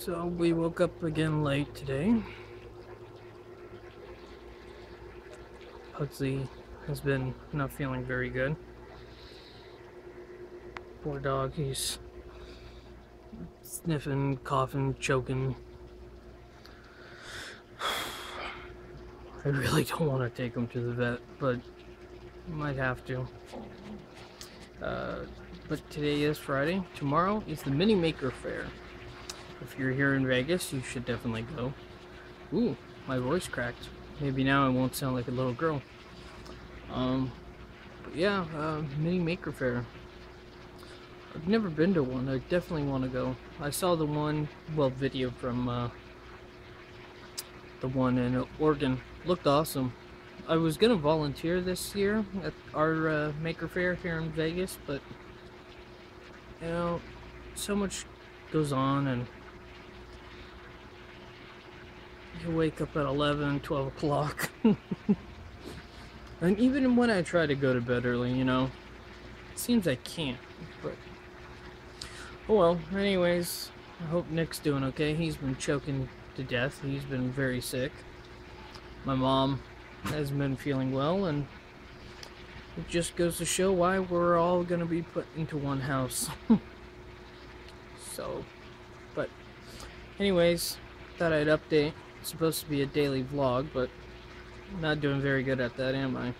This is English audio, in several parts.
So we woke up again late today. Pugsley has been not feeling very good. Poor dog, he's sniffing, coughing, choking. I really don't want to take him to the vet, but might have to. But today is Friday. Tomorrow is the Mini Maker Faire. If you're here in Vegas, you should definitely go. Ooh, my voice cracked. Maybe now I won't sound like a little girl. But yeah, Mini Maker Faire. I've never been to one. I definitely want to go. I saw the one, well, video from the one in Oregon. Looked awesome. I was gonna volunteer this year at our Maker Faire here in Vegas, but you know, so much goes on, and you wake up at 11, 12 o'clock. And even when I try to go to bed early, you know, it seems I can't. But oh well. Anyways, I hope Nick's doing okay. He's been choking to death. He's been very sick. My mom hasn't been feeling well, and it just goes to show why we're all gonna be put into one house. So, but anyways, thought I'd update. It's supposed to be a daily vlog, but I'm not doing very good at that, am I?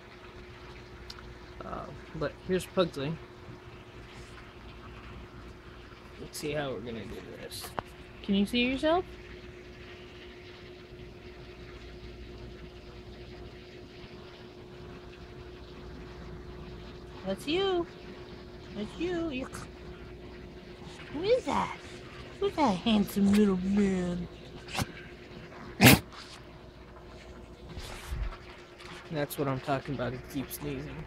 But here's Pugsley. Let's see how we're gonna do this. Can you see yourself? That's you. That's you. Who is that? Who's that handsome little man? That's what I'm talking about. He keeps sneezing.